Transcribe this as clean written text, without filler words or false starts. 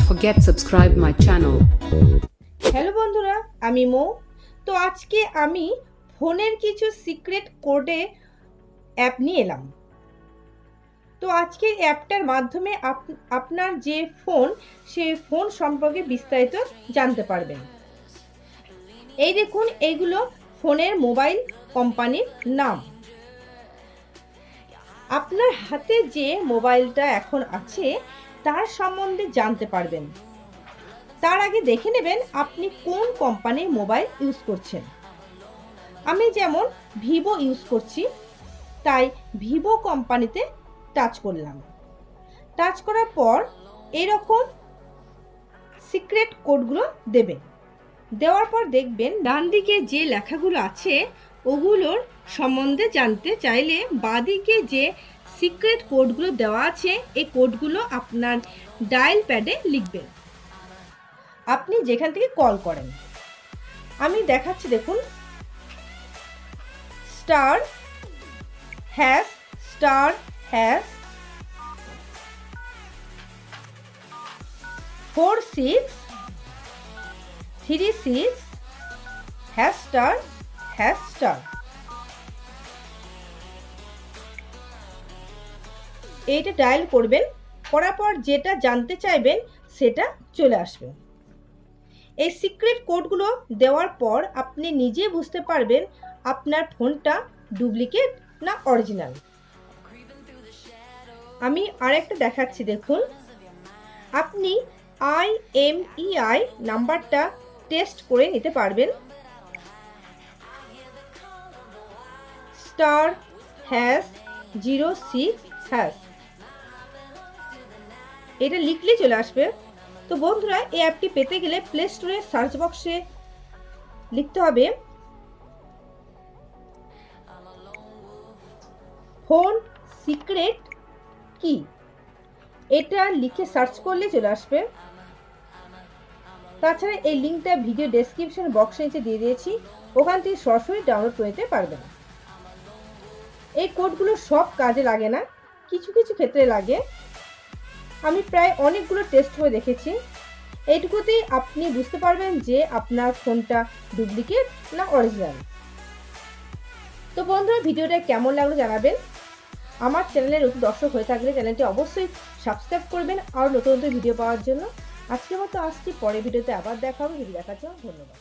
forget subscribe my channel. Hello বন্ধুরা, আমি মো। তো আজকে আমি ফোনের কিছু সিক্রেট কোডে অ্যাপ নিয়ে এলাম। তো আজকের অ্যাপটার মাধ্যমে আপনার যে ফোন, সেই ফোন সম্পর্কে বিস্তারিত জানতে পারবেন। এই দেখুন, এইগুলো ফোনের মোবাইল কোম্পানির নাম। আপনার হাতে যে মোবাইলটা এখন আছে তার সম্বন্ধে জানতে পারবেন। তার আগে দেখে নেবেন আপনি কোন কোম্পানির মোবাইল ইউজ করছেন। আমি যেমন ভিভো ইউজ করছি, তাই ভিভো কোম্পানিতে টাচ করলাম। টাচ করার পর এরকম সিক্রেট কোডগুলো দেবেন। দেওয়ার পর দেখবেন ডান দিকে যে লেখাগুলো আছে ওগুলোর সম্বন্ধে জানতে চাইলে বাঁদিকে যে সিক্রেট কোডগুলো দেওয়া আছে এই কোডগুলো আপনার ডায়াল প্যাডে লিখবেন। আপনি যেখান থেকে কল করেন, আমি দেখাচ্ছি, দেখুন, *##*#* 4636 ###* এইটা ডায়াল করবেন। করার পর যেটা জানতে চাইবেন সেটা চলে আসবে। এই সিক্রেট কোডগুলো দেওয়ার পর আপনি নিজে বুঝতে পারবেন আপনার ফোনটা ডুপ্লিকেট না অরিজিনাল। আমি আরেকটা দেখাচ্ছি, দেখুন, আপনি IMEI নাম্বারটা টেস্ট করে নিতে পারবেন। *##06# এটা লিখলে চলে আসবে। তো বন্ধুরা, এই অ্যাপটি পেতে গেলে প্লে স্টোরে সার্চ বক্সে লিখতে হবে ফোন সিক্রেট কি। এটা লিখে সার্চ করলে চলে আসবে। তাছাড়া এই লিঙ্কটা ভিডিও ডেসক্রিপশন বক্সে নিচে দিয়ে দিয়েছি, ওখান থেকে সরাসরি ডাউনলোড করে নিতে পারবেন। এই কোডগুলো সব কাজে লাগে না, কিছু কিছু ক্ষেত্রে লাগে। আমি প্রায় অনেকগুলো টেস্ট করে দেখেছি। এইটুকুতেই আপনি বুঝতে পারবেন যে আপনার ফোনটা ডুপ্লিকেট না অরিজিনাল। তো বন্ধুরা, ভিডিওটা কেমন লাগলো জানাবেন। আমার চ্যানেলে নতুন দর্শক হয়ে থাকলে চ্যানেলটি অবশ্যই সাবস্ক্রাইব করবেন আর নতুন নতুন ভিডিও পাওয়ার জন্য। আজকের মতো আসছি, পরের ভিডিওতে আবার দেখা হবে। ভিডিও দেখার জন্য ধন্যবাদ।